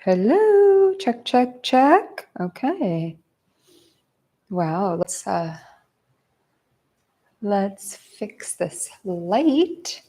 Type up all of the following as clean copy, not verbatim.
Hello, check, check, check. Okay. Wow, let's fix this light.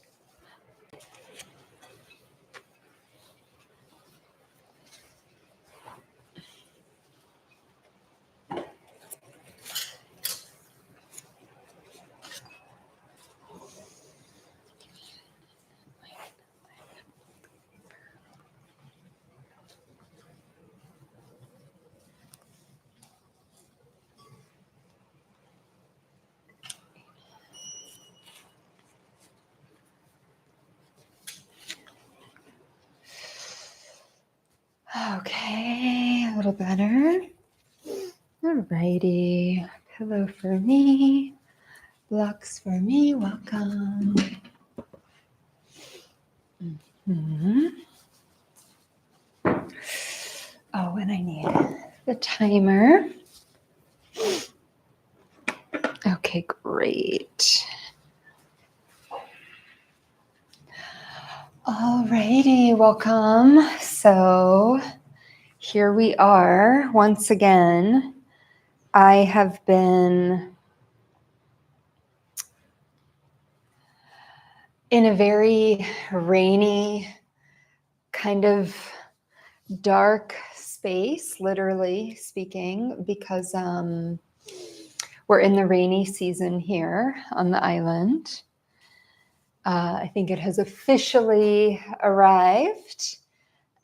Okay, a little better. Alrighty, pillow for me, blocks for me, welcome. Mhm. Oh, and I need the timer. Okay, great. Alrighty, welcome. So here we are once again. I have been in a very rainy, kind of dark space, literally speaking, because we're in the rainy season here on the island. I think it has officially arrived,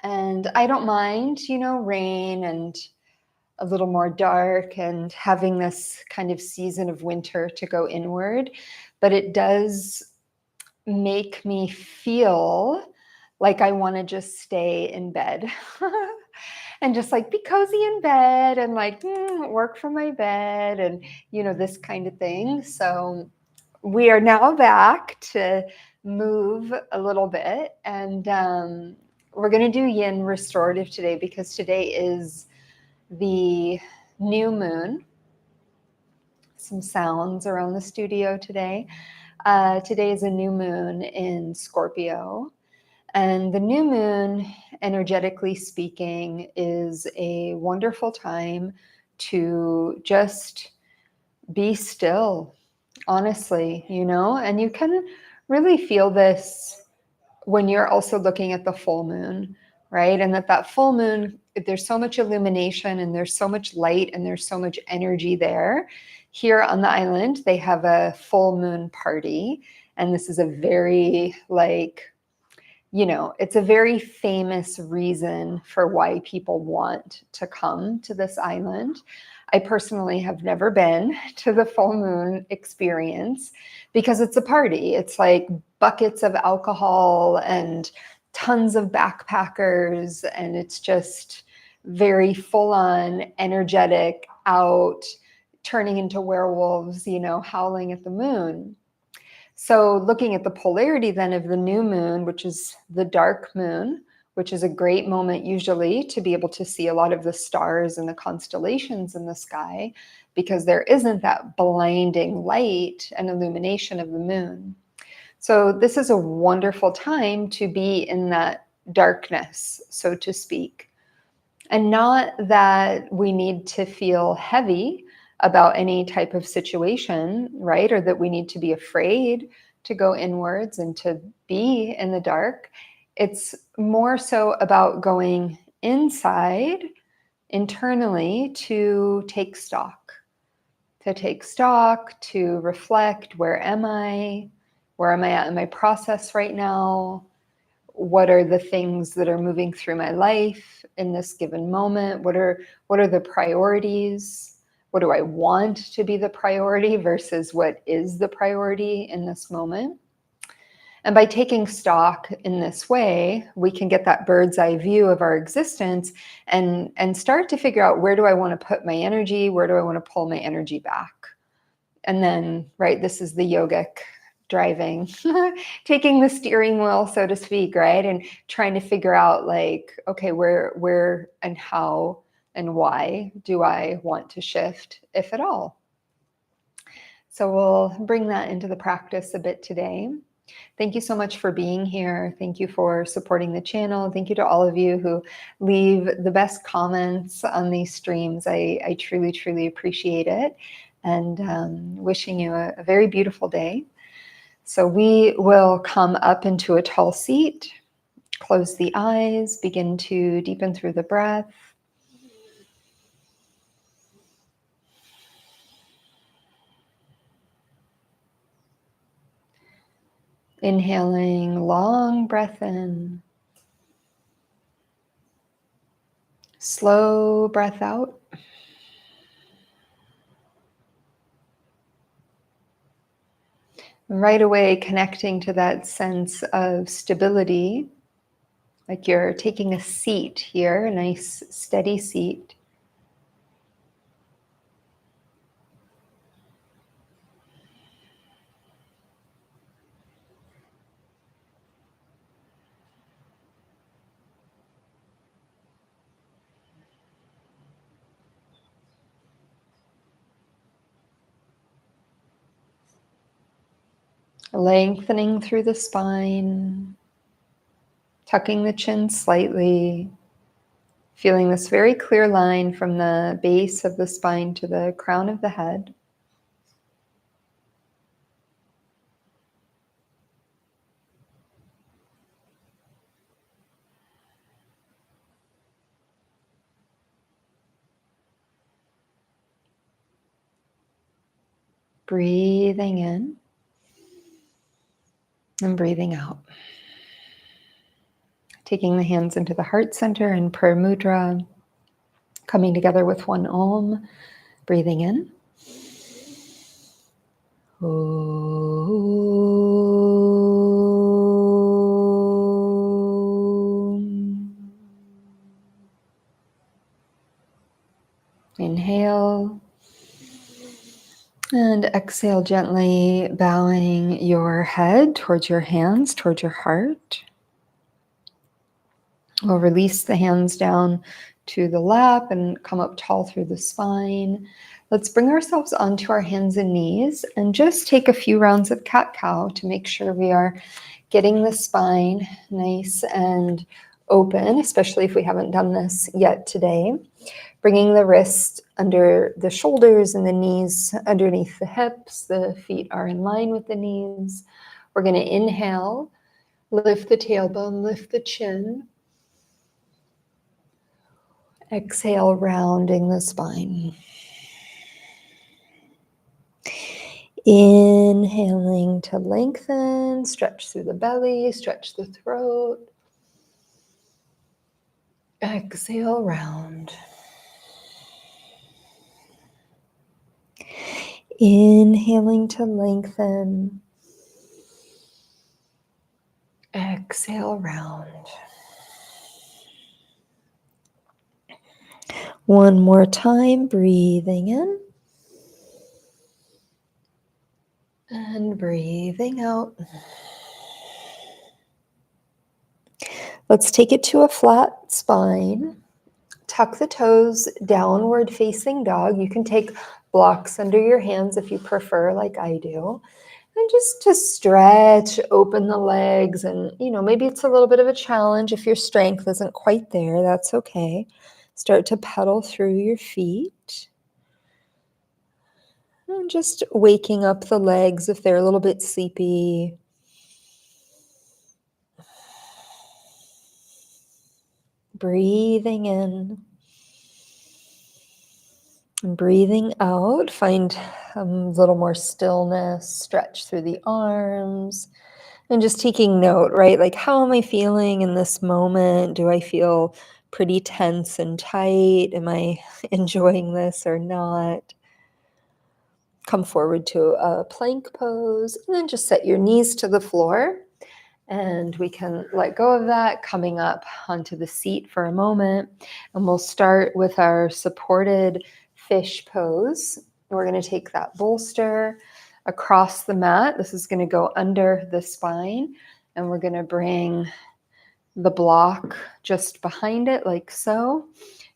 and I don't mind, rain and a little more dark and having this kind of season of winter to go inward, but it does make me feel like I want to just stay in bed and just like be cozy in bed and like work from my bed and, this kind of thing. So we are now back to move a little bit, and we're going to do Yin Restorative today because today is the new moon. Some sounds around the studio today. Today is a new moon in Scorpio. And the new moon, energetically speaking, is a wonderful time to just be still, honestly, and you can really feel this when you're also looking at the full moon, right? And that full moon, there's so much illumination and there's so much light and there's so much energy there. Here on the island, they have a full moon party. And this is a very it's a very famous reason for why people want to come to this island. I personally have never been to the full moon experience because it's a party. It's like buckets of alcohol and tons of backpackers, and it's just very full on, energetic, out, turning into werewolves, howling at the moon. So looking at the polarity then of the new moon, which is the dark moon, which is a great moment usually to be able to see a lot of the stars and the constellations in the sky, because there isn't that blinding light and illumination of the moon. So this is a wonderful time to be in that darkness, so to speak. And not that we need to feel heavy about any type of situation, right? Or that we need to be afraid to go inwards and to be in the dark. It's more so about going inside, internally, to take stock, to reflect, where am I? Where am I at in my process right now? What are the things that are moving through my life in this given moment? What are the priorities? What do I want to be the priority versus what is the priority in this moment? And by taking stock in this way, we can get that bird's eye view of our existence and start to figure out, where do I want to put my energy? Where do I want to pull my energy back? And then, right, this is the yogic driving, taking the steering wheel, so to speak, right? And trying to figure out like, okay, where and how and why do I want to shift, if at all? So we'll bring that into the practice a bit today. Thank you so much for being here. Thank you for supporting the channel. Thank you to all of you who leave the best comments on these streams. I truly, truly appreciate it. And wishing you a very beautiful day. So we will come up into a tall seat, close the eyes, begin to deepen through the breath. Inhaling, long breath in. Slow breath out. Right away connecting to that sense of stability, like you're taking a seat here, a nice steady seat. Lengthening through the spine, tucking the chin slightly, feeling this very clear line from the base of the spine to the crown of the head. Breathing in and breathing out. Taking the hands into the heart center in prayer mudra, coming together with one Om, breathing in. Om. Inhale. And exhale gently, bowing your head towards your hands, towards your heart. We'll release the hands down to the lap and come up tall through the spine. Let's bring ourselves onto our hands and knees and just take a few rounds of cat-cow to make sure we are getting the spine nice and open, especially if we haven't done this yet today. Bringing the wrists under the shoulders and the knees underneath the hips. The feet are in line with the knees. We're going to inhale, lift the tailbone, lift the chin. Exhale, rounding the spine. Inhaling to lengthen, stretch through the belly, stretch the throat. Exhale, round. Inhaling to lengthen. Exhale, round. One more time, breathing in. And breathing out. Let's take it to a flat spine. Tuck the toes, downward facing dog. You can take blocks under your hands if you prefer, like I do. And just to stretch, open the legs. And, maybe it's a little bit of a challenge if your strength isn't quite there. That's okay. Start to pedal through your feet. And just waking up the legs if they're a little bit sleepy. Breathing in. And breathing out, find a little more stillness, stretch through the arms, and just taking note, right? Like, how am I feeling in this moment? Do I feel pretty tense and tight? Am I enjoying this or not? Come forward to a plank pose, and then just set your knees to the floor. And we can let go of that, coming up onto the seat for a moment. And we'll start with our supported fish pose. We're going to take that bolster across the mat. This is going to go under the spine. And we're going to bring the block just behind it like so.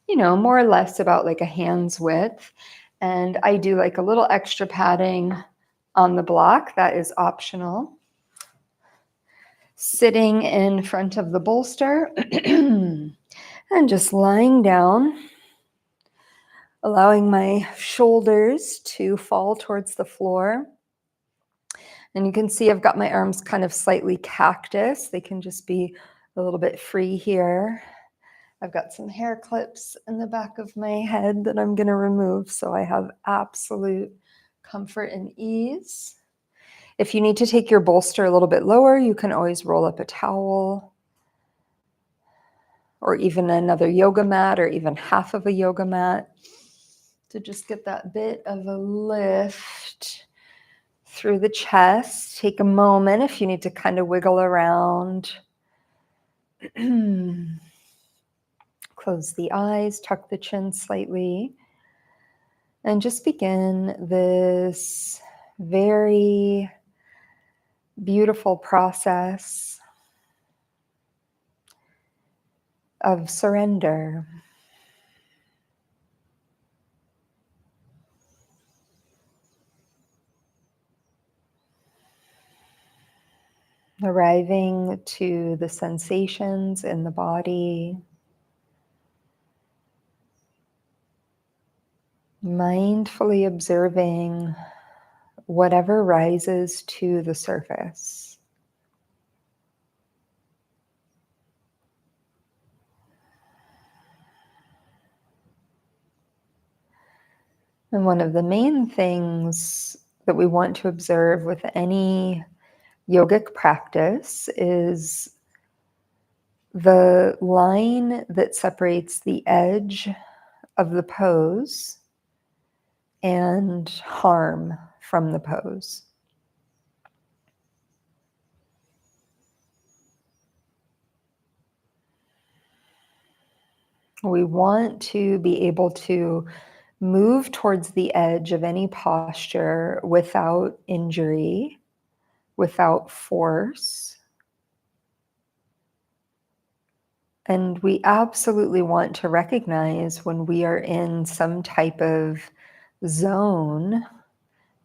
More or less about like a hand's width. And I do like a little extra padding on the block. That is optional. sitting in front of the bolster and just lying down, allowing my shoulders to fall towards the floor. And you can see I've got my arms kind of slightly cactus. They can just be a little bit free here. I've got some hair clips in the back of my head that I'm going to remove so I have absolute comfort and ease. If you need to take your bolster a little bit lower, you can always roll up a towel or even another yoga mat or even half of a yoga mat to just get that bit of a lift through the chest. Take a moment if you need to kind of wiggle around. Close the eyes, tuck the chin slightly, and just begin this very beautiful process of surrender. Arriving to the sensations in the body, mindfully observing whatever rises to the surface. And one of the main things that we want to observe with any yogic practice is the line that separates the edge of the pose and harm from the pose. We want to be able to move towards the edge of any posture without injury, without force. And we absolutely want to recognize when we are in some type of zone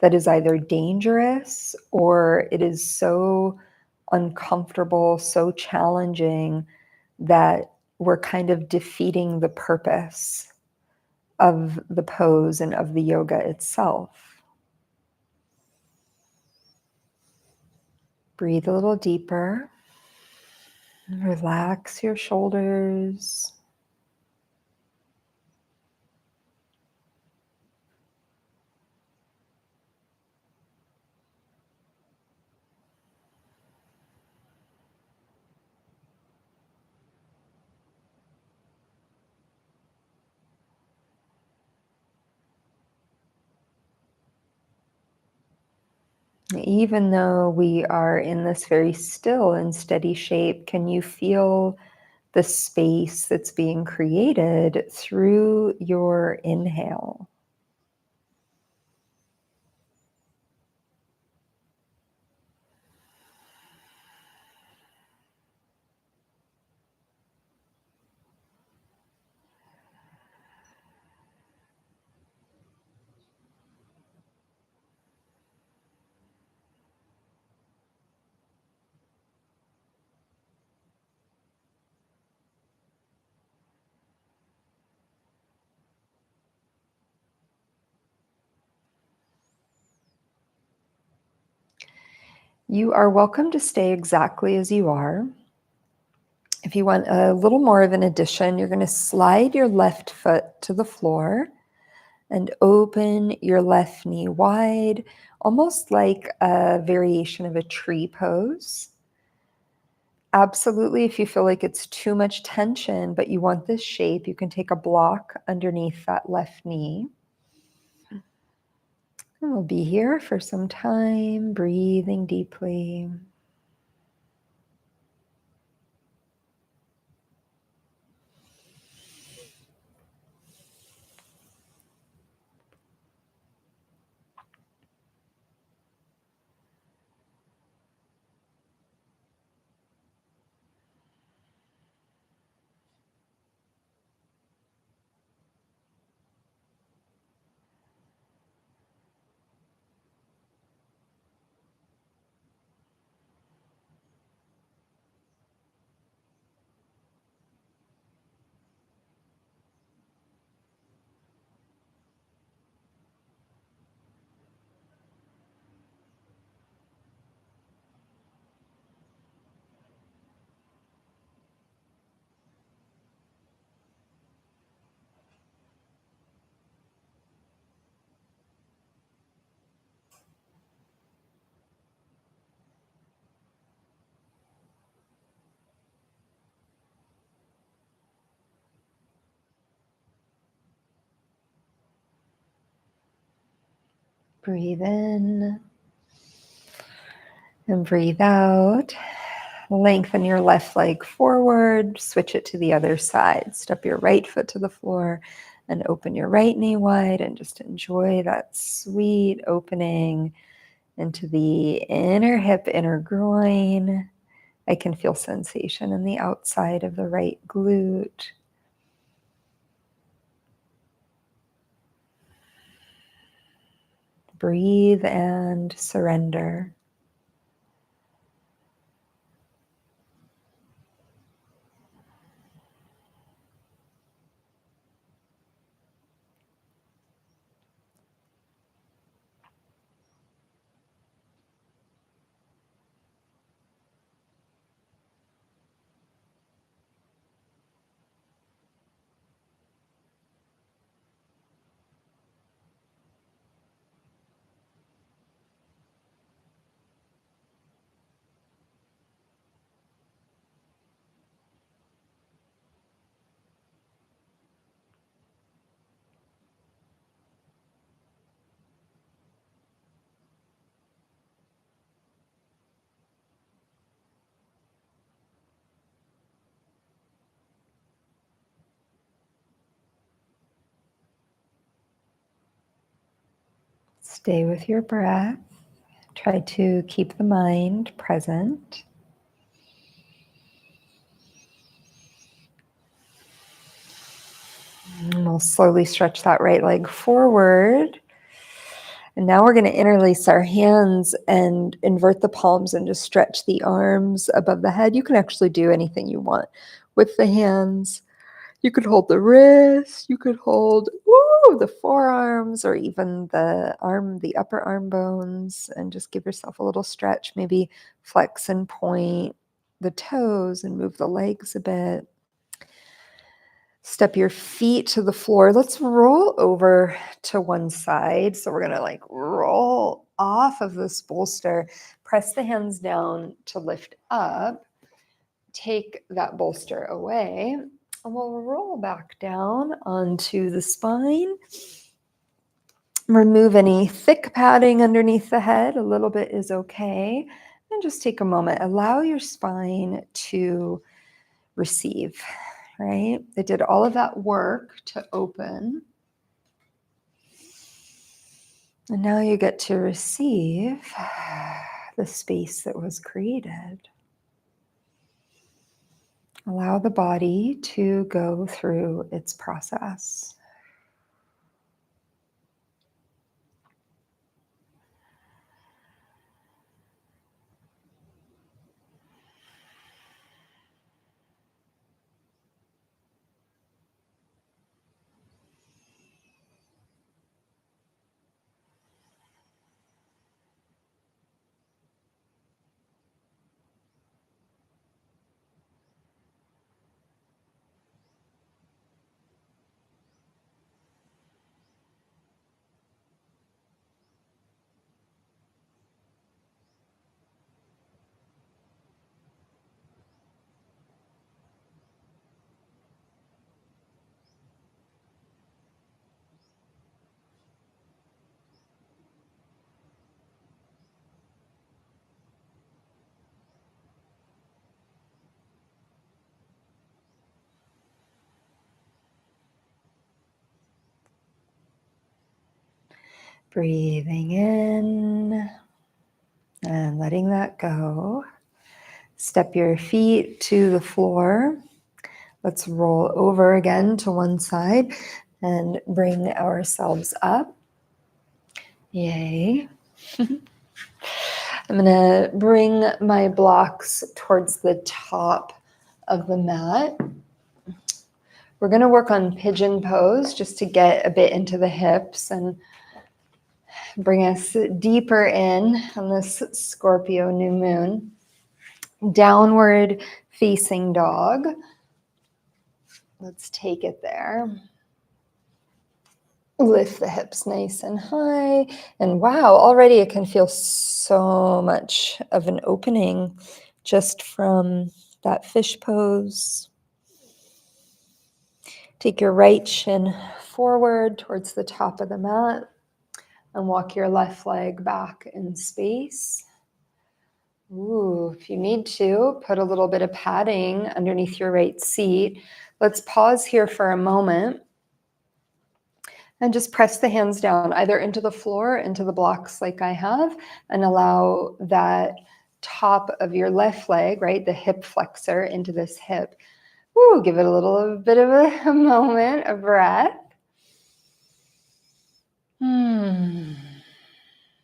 that is either dangerous or it is so uncomfortable, so challenging that we're kind of defeating the purpose of the pose and of the yoga itself. Breathe a little deeper. Relax your shoulders. Even though we are in this very still and steady shape, can you feel the space that's being created through your inhale? You are welcome to stay exactly as you are. If you want a little more of an addition, you're going to slide your left foot to the floor and open your left knee wide, almost like a variation of a tree pose. Absolutely, if you feel like it's too much tension, but you want this shape, you can take a block underneath that left knee. And we'll be here for some time, breathing deeply. Breathe in and breathe out. Lengthen your left leg forward, switch it to the other side. Step your right foot to the floor and open your right knee wide and just enjoy that sweet opening into the inner hip, inner groin. I can feel sensation in the outside of the right glute. Breathe and surrender. Stay with your breath. Try to keep the mind present. And we'll slowly stretch that right leg forward. And now we're going to interlace our hands and invert the palms and just stretch the arms above the head. You can actually do anything you want with the hands. You could hold the wrist, you could hold the forearms or even the upper arm bones, and just give yourself a little stretch. Maybe flex and point the toes and move the legs a bit. Step your feet to the floor. Let's roll over to one side. So we're going to roll off of this bolster, press the hands down to lift up, take that bolster away, and we'll roll back down onto the spine. Remove any thick padding underneath the head. A little bit is okay. And just take a moment. Allow your spine to receive, right? It did all of that work to open. And now you get to receive the space that was created. Allow the body to go through its process. Breathing in and letting that go. Step your feet to the floor. Let's roll over again to one side and bring ourselves up. Yay. I'm going to bring my blocks towards the top of the mat. We're going to work on pigeon pose just to get a bit into the hips and bring us deeper in on this Scorpio new moon. Downward facing dog. Let's take it there. Lift the hips nice and high. And wow, already I can feel so much of an opening just from that fish pose. Take your right shin forward towards the top of the mat. And walk your left leg back in space. Ooh, if you need to, put a little bit of padding underneath your right seat. Let's pause here for a moment and just press the hands down either into the floor, into the blocks like I have, and allow that top of your left leg, right, the hip flexor into this hip. Ooh, give it a little bit of a moment, a breath.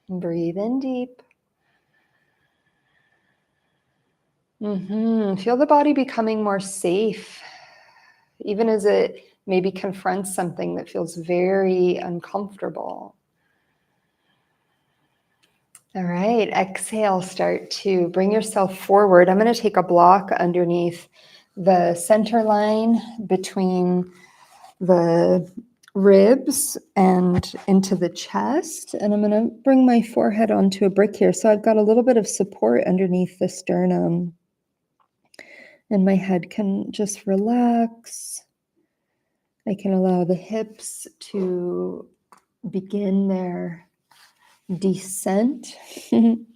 Breathe in deep. Feel the body becoming more safe, even as it maybe confronts something that feels very uncomfortable. All right, exhale, start to bring yourself forward. I'm going to take a block underneath the center line between the ribs and into the chest. And I'm going to bring my forehead onto a brick here. So I've got a little bit of support underneath the sternum. And my head can just relax. I can allow the hips to begin their descent. And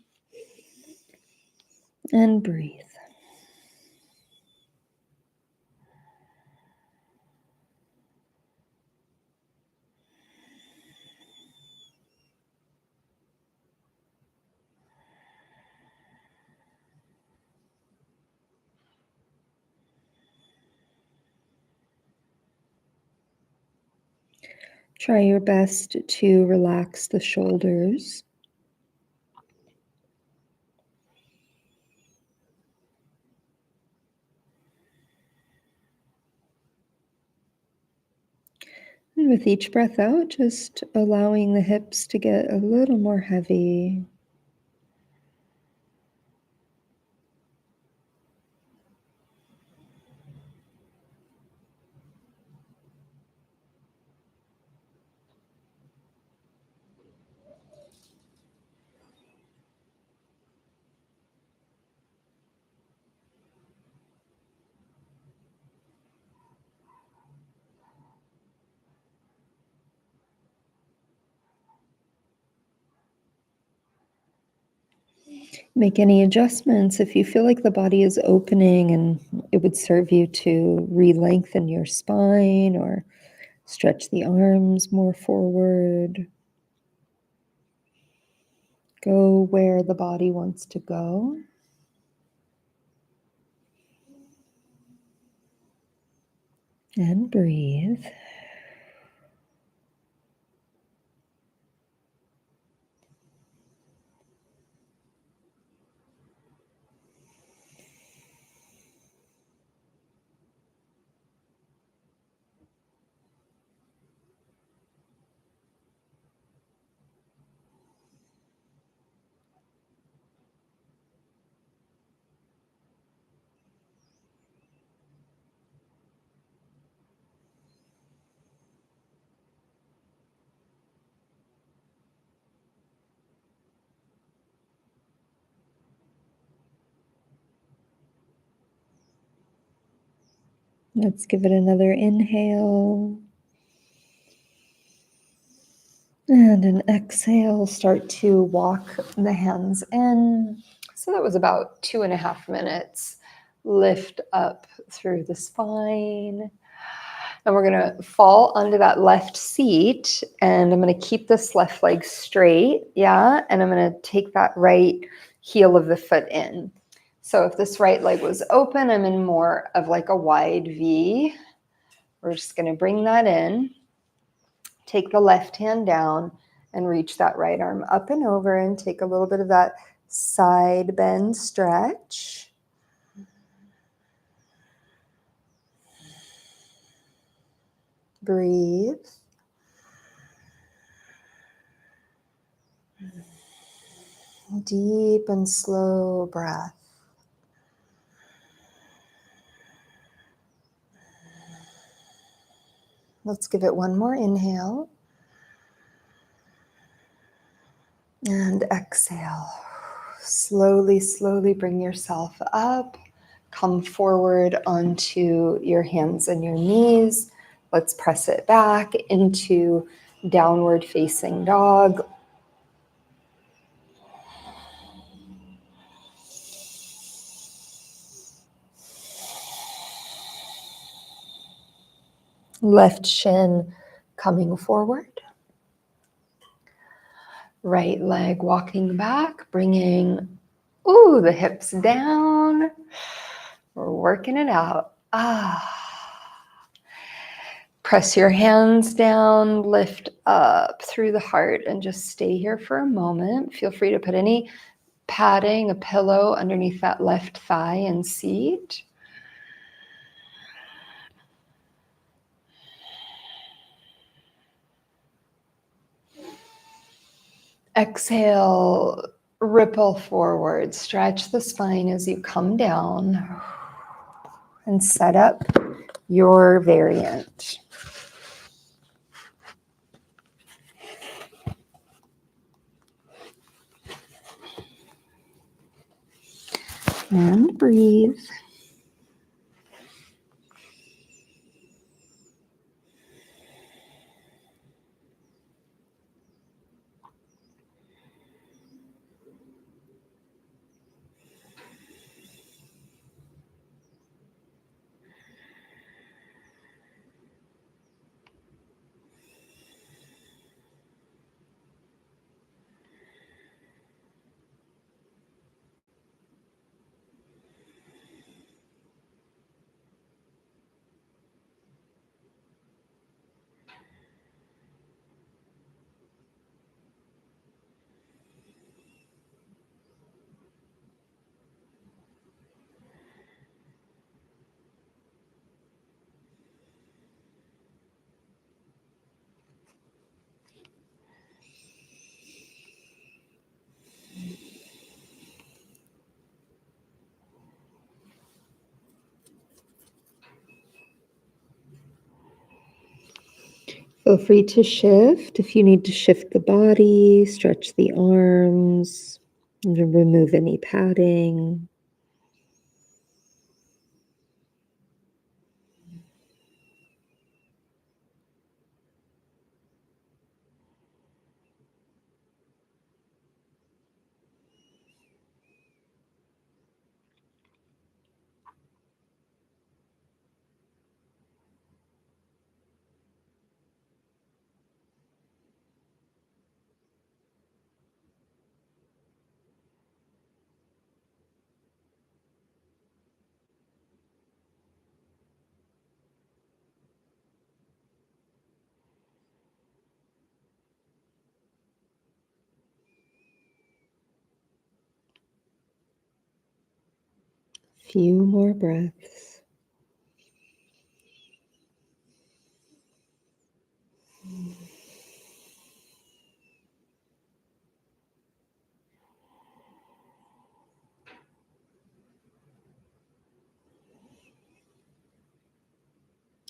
breathe. Try your best to relax the shoulders. And with each breath out, just allowing the hips to get a little more heavy. Make any adjustments if you feel like the body is opening and it would serve you to re-lengthen your spine or stretch the arms more forward. Go where the body wants to go. And breathe. Let's give it another inhale. And an exhale, start to walk the hands in. So that was about 2.5 minutes. Lift up through the spine. And we're going to fall onto that left seat. And I'm going to keep this left leg straight. Yeah. And I'm going to take that right heel of the foot in. So if this right leg was open, I'm in more of like a wide V. We're just going to bring that in. Take the left hand down and reach that right arm up and over and take a little bit of that side bend stretch. Breathe. Deep and slow breath. Let's give it one more inhale. And exhale. Slowly, slowly bring yourself up. Come forward onto your hands and your knees. Let's press it back into downward facing dog. Left shin coming forward. Right leg walking back, bringing, the hips down. We're working it out. Press your hands down, lift up through the heart, and just stay here for a moment. Feel free to put any padding, a pillow underneath that left thigh and seat. Exhale, ripple forward, stretch the spine as you come down, and set up your variant. And breathe. Feel free to shift if you need to shift the body, stretch the arms, and remove any padding. Few more breaths.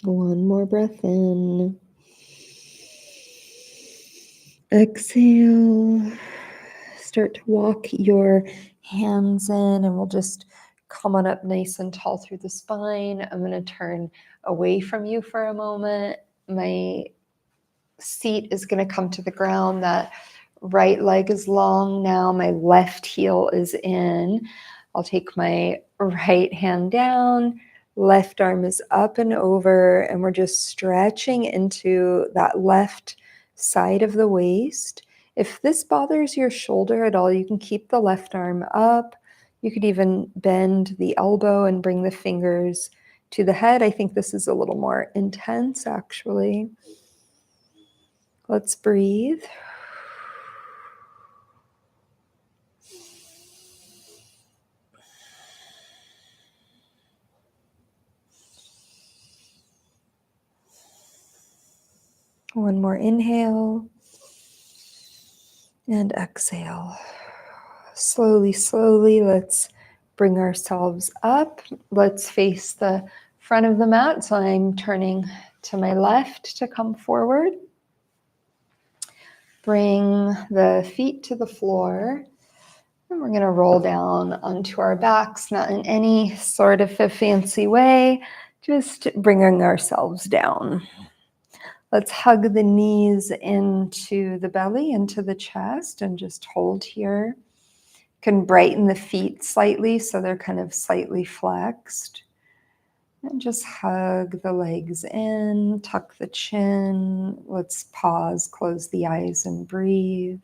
One more breath in. Exhale. Start to walk your hands in, and we'll just come on up nice and tall through the spine. I'm going to turn away from you for a moment. My seat is going to come to the ground. That right leg is long now. My left heel is in. I'll take my right hand down. Left arm is up and over, and we're just stretching into that left side of the waist. If this bothers your shoulder at all, you can keep the left arm up. You could even bend the elbow and bring the fingers to the head. I think this is a little more intense, actually. Let's breathe. One more inhale and exhale. Slowly, slowly, let's bring ourselves up. Let's face the front of the mat. So I'm turning to my left to come forward. Bring the feet to the floor. And we're going to roll down onto our backs, not in any sort of a fancy way, just bringing ourselves down. Let's hug the knees into the belly, into the chest, and just hold here. You can brighten the feet slightly so they're kind of slightly flexed. And just hug the legs in, tuck the chin. Let's pause, close the eyes, and breathe.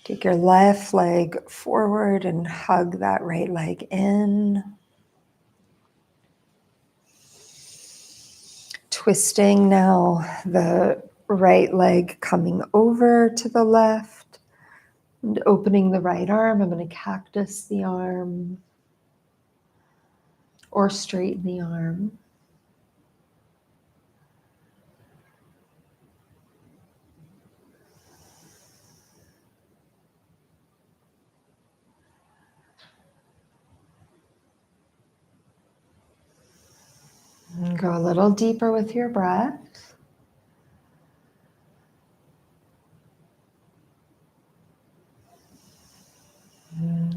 Take your left leg forward and hug that right leg in. Twisting now, the right leg coming over to the left and opening the right arm. I'm going to cactus the arm or straighten the arm. And go a little deeper with your breath.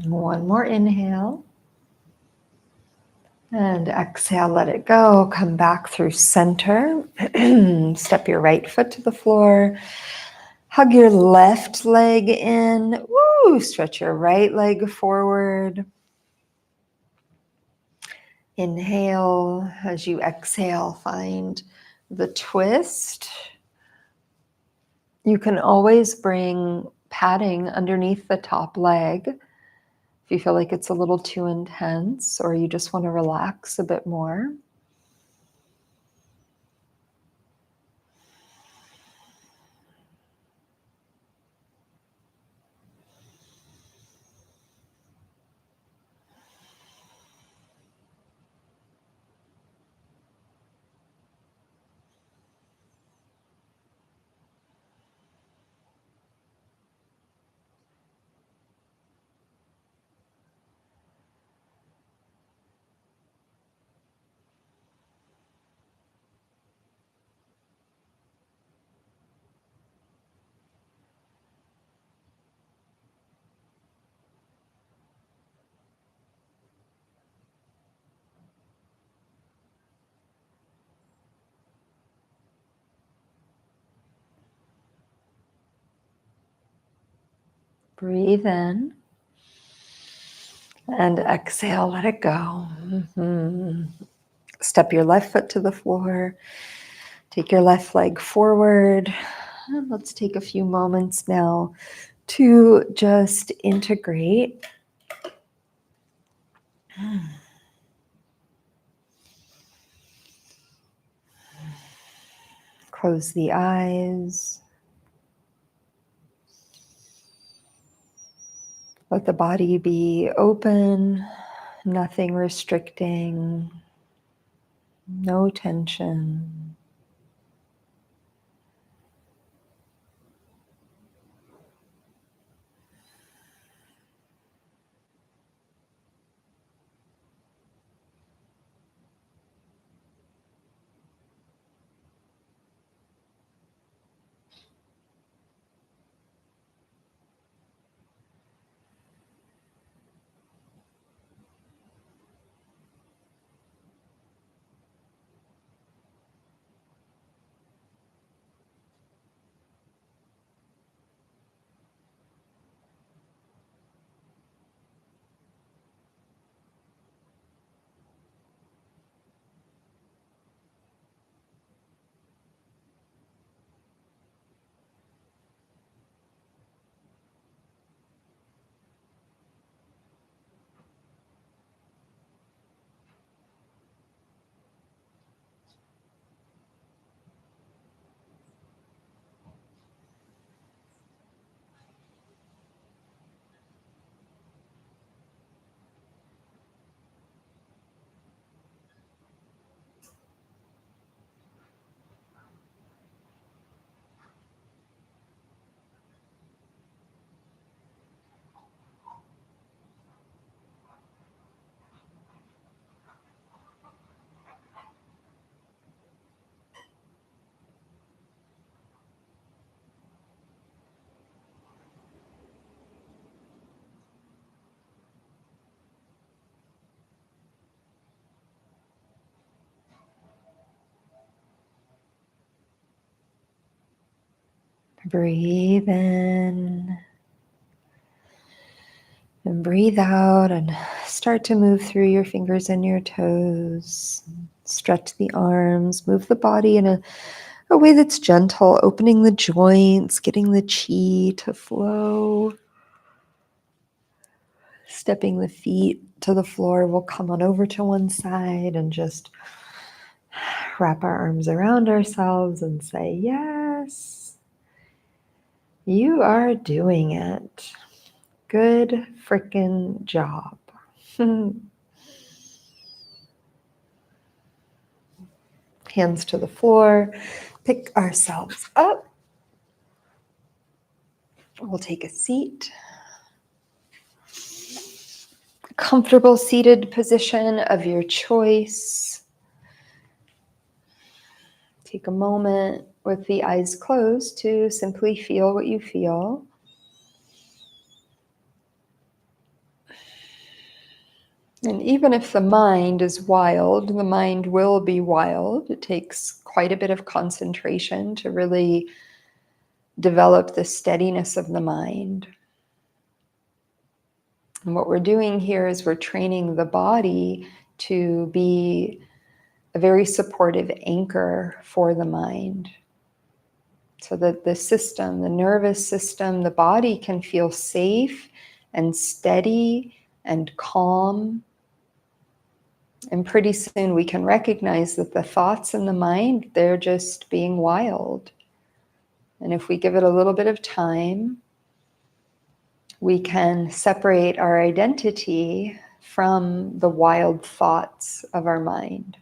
One more inhale. And exhale, let it go. Come back through center. Step your right foot to the floor. Hug your left leg in. Woo! Stretch your right leg forward. Inhale. As you exhale, find the twist. You can always bring padding underneath the top leg if you feel like it's a little too intense or you just want to relax a bit more. Breathe in and exhale, let it go. Step your left foot to the floor. Take your left leg forward. And let's take a few moments now to just integrate. Close the eyes. Let the body be open, nothing restricting, no tension. Breathe in and breathe out, and start to move through your fingers and your toes. Stretch the arms, move the body in a way that's gentle, opening the joints, getting the chi to flow. Stepping the feet to the floor, we'll come on over to one side and just wrap our arms around ourselves and say, yes, you are doing it. Good frickin' job. Hands to the floor, pick ourselves up. We'll take a seat. Comfortable seated position of your choice. Take a moment with the eyes closed to simply feel what you feel. And even if the mind is wild, the mind will be wild. It takes quite a bit of concentration to really develop the steadiness of the mind. And what we're doing here is we're training the body to be a very supportive anchor for the mind. So that the system, the nervous system, the body can feel safe and steady and calm. And pretty soon we can recognize that the thoughts in the mind, they're just being wild. And if we give it a little bit of time, we can separate our identity from the wild thoughts of our mind.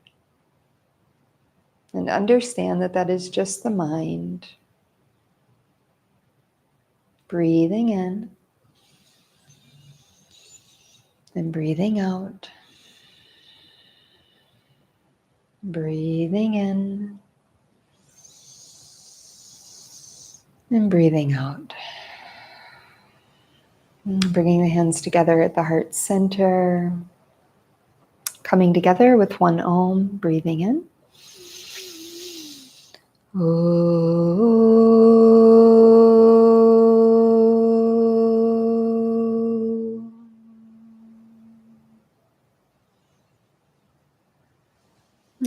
And understand that that is just the mind. Breathing in and breathing out. Breathing in and breathing out. And bringing the hands together at the heart center. Coming together with one Om, breathing in.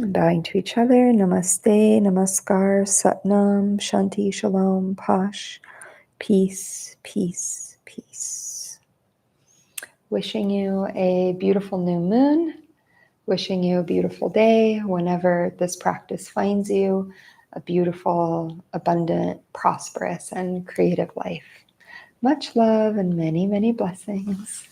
Bowing to each other, namaste, namaskar, satnam, shanti, shalom, pash, peace, peace, peace. Wishing you a beautiful new moon, wishing you a beautiful day whenever this practice finds you, a beautiful, abundant, prosperous, and creative life. Much love and many, many blessings.